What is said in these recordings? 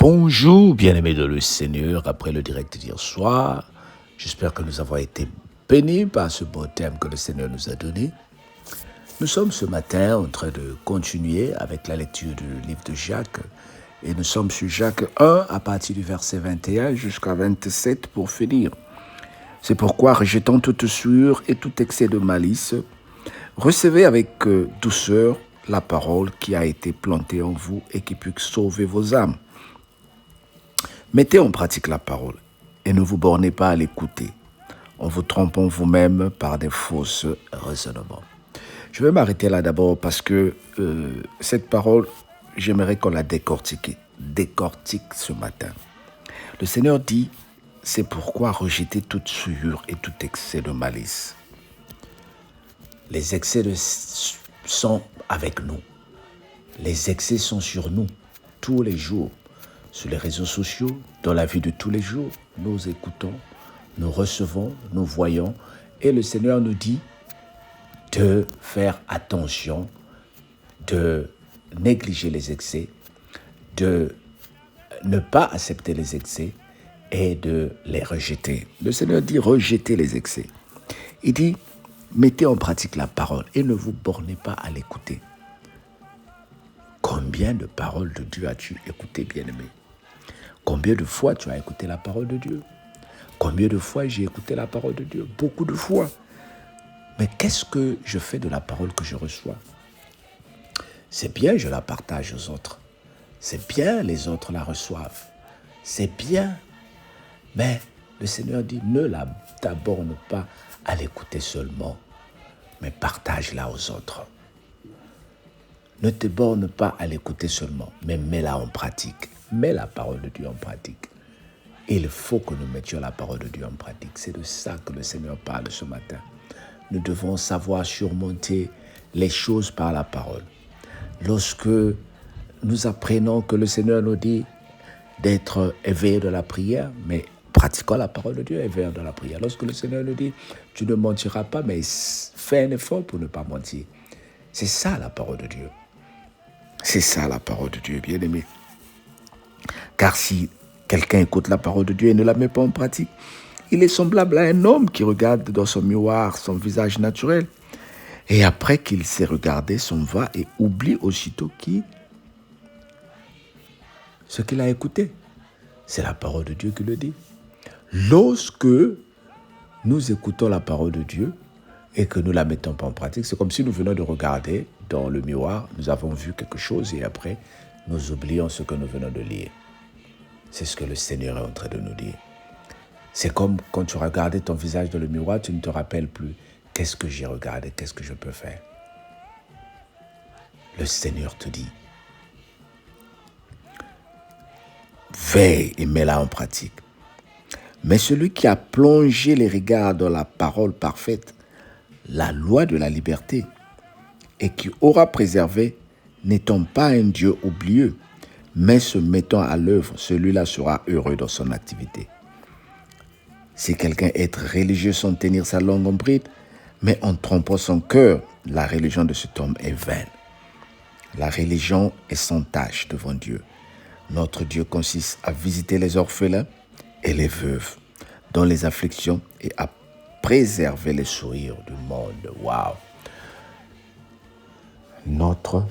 Bonjour, bien-aimés de le Seigneur, après le direct d'hier soir. J'espère que nous avons été bénis par ce beau thème que le Seigneur nous a donné. Nous sommes ce matin en train de continuer avec la lecture du livre de Jacques. Et nous sommes sur Jacques 1 à partir du verset 21 jusqu'à 27 pour finir. C'est pourquoi, rejetant toute souillure et tout excès de malice, recevez avec douceur la parole qui a été plantée en vous et qui peut sauver vos âmes. Mettez en pratique la parole et ne vous bornez pas à l'écouter, en vous trompant vous-même par des fausses raisonnements. Je vais m'arrêter là d'abord parce que cette parole, j'aimerais qu'on la décortique ce matin. Le Seigneur dit, c'est pourquoi rejeter toute souillure et tout excès de malice. Les excès sont avec nous. Les excès sont sur nous tous les jours. Sur les réseaux sociaux, dans la vie de tous les jours, nous écoutons, nous recevons, nous voyons. Et le Seigneur nous dit de faire attention, de négliger les excès, de ne pas accepter les excès et de les rejeter. Le Seigneur dit rejetez les excès. Il dit mettez en pratique la parole et ne vous bornez pas à l'écouter. Combien de paroles de Dieu as-tu écouté, bien-aimé? Combien de fois tu as écouté la parole de Dieu? Combien de fois j'ai écouté la parole de Dieu? Beaucoup de fois. Mais qu'est-ce que je fais de la parole que je reçois? C'est bien, je la partage aux autres. C'est bien, les autres la reçoivent. C'est bien. Mais le Seigneur dit, ne t'aborne pas à l'écouter seulement, mais partage-la aux autres. Ne te borne pas à l'écouter seulement, mais mets-la en pratique. Mets la parole de Dieu en pratique. Il faut que nous mettions la parole de Dieu en pratique. C'est de ça que le Seigneur parle ce matin. Nous devons savoir surmonter les choses par la parole. Lorsque nous apprenons que le Seigneur nous dit d'être éveillés de la prière, mais pratiquons la parole de Dieu, éveillés de la prière. Lorsque le Seigneur nous dit, tu ne mentiras pas, mais fais un effort pour ne pas mentir. C'est ça la parole de Dieu. C'est ça la parole de Dieu, bien-aimé. Car si quelqu'un écoute la parole de Dieu et ne la met pas en pratique, il est semblable à un homme qui regarde dans son miroir son visage naturel. Et après qu'il s'est regardé, s'en va et oublie aussitôt ce qu'il a écouté. C'est la parole de Dieu qui le dit. Lorsque nous écoutons la parole de Dieu et que nous ne la mettons pas en pratique, c'est comme si nous venons de regarder dans le miroir, nous avons vu quelque chose et après, nous oublions ce que nous venons de lire. C'est ce que le Seigneur est en train de nous dire. C'est comme quand tu regardais ton visage dans le miroir, tu ne te rappelles plus. Qu'est-ce que j'ai regardé? Qu'est-ce que je peux faire? Le Seigneur te dit, veille et mets-la en pratique. Mais celui qui a plongé les regards dans la parole parfaite, la loi de la liberté, et qui aura préservé, n'étant pas un Dieu oublieux, mais se mettant à l'œuvre, celui-là sera heureux dans son activité. Si quelqu'un est religieux sans tenir sa langue en bride, mais en trompant son cœur, la religion de cet homme est vaine. La religion est sans tache devant Dieu. Notre Dieu consiste à visiter les orphelins et les veuves dans les afflictions et à préserver les sourires du monde. Waouh! Notre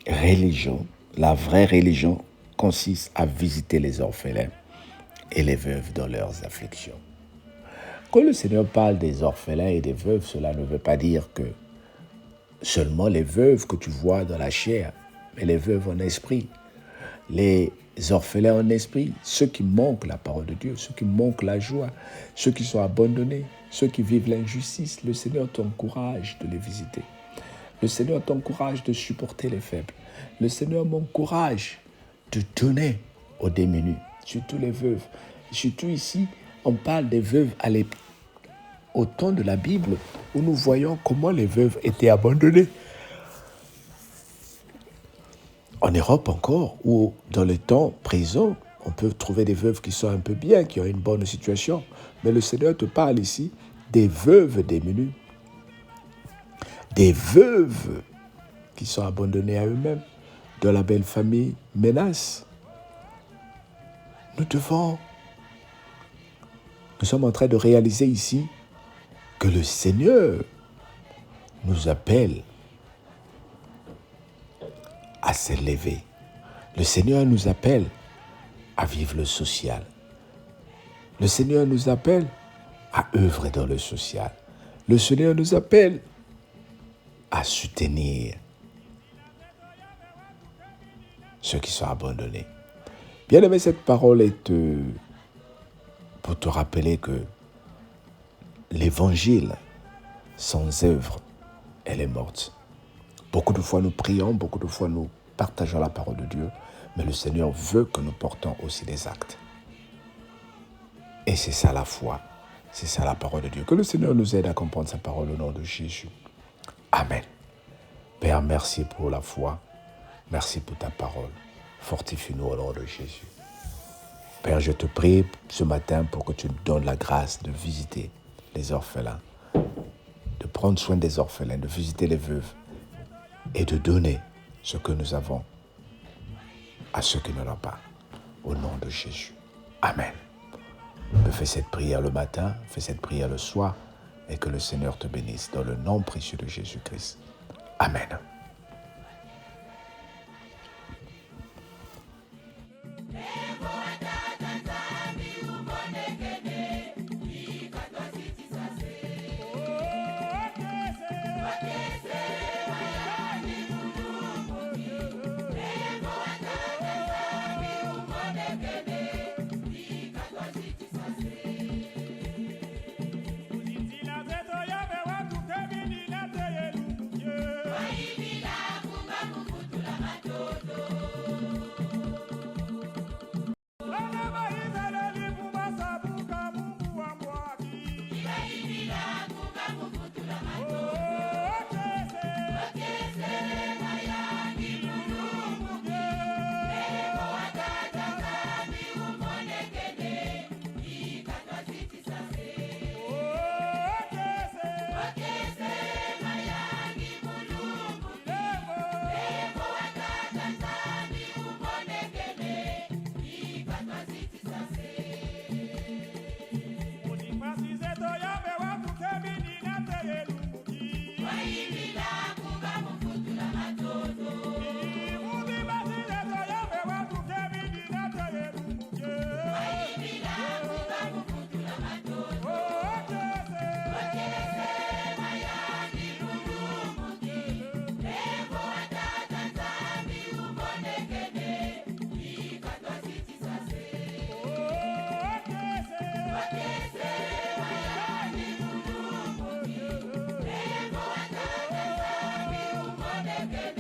religion, la vraie religion, consiste à visiter les orphelins et les veuves dans leurs afflictions. Quand le Seigneur parle des orphelins et des veuves, cela ne veut pas dire que seulement les veuves que tu vois dans la chair, mais les veuves en esprit, les orphelins en esprit, ceux qui manquent la parole de Dieu, ceux qui manquent la joie, ceux qui sont abandonnés, ceux qui vivent l'injustice. Le Seigneur t'encourage de les visiter. Le Seigneur t'encourage de supporter les faibles. Le Seigneur m'encourage de donner aux démunis, surtout les veuves. Surtout ici, on parle des veuves au temps de la Bible où nous voyons comment les veuves étaient abandonnées. En Europe encore, ou dans le temps présent, on peut trouver des veuves qui sont un peu bien, qui ont une bonne situation. Mais le Seigneur te parle ici des veuves démunies. Des veuves qui sont abandonnés à eux-mêmes, dont la belle famille menace. Nous sommes en train de réaliser ici que le Seigneur nous appelle à s'élever. Le Seigneur nous appelle à vivre le social. Le Seigneur nous appelle à œuvrer dans le social. Le Seigneur nous appelle à soutenir ceux qui sont abandonnés. Bien aimé, cette parole est pour te rappeler que l'évangile sans œuvre, elle est morte. Beaucoup de fois nous prions, beaucoup de fois nous partageons la parole de Dieu, mais le Seigneur veut que nous portons aussi des actes. Et c'est ça la foi, c'est ça la parole de Dieu. Que le Seigneur nous aide à comprendre sa parole au nom de Jésus. Amen. Père, merci pour la foi, merci pour ta parole. Fortifie-nous au nom de Jésus. Père, je te prie ce matin pour que tu nous donnes la grâce de visiter les orphelins, de prendre soin des orphelins, de visiter les veuves et de donner ce que nous avons à ceux qui n'en ont pas. Au nom de Jésus. Amen. Fais cette prière le matin, fais cette prière le soir et que le Seigneur te bénisse dans le nom précieux de Jésus-Christ. Amen. Again.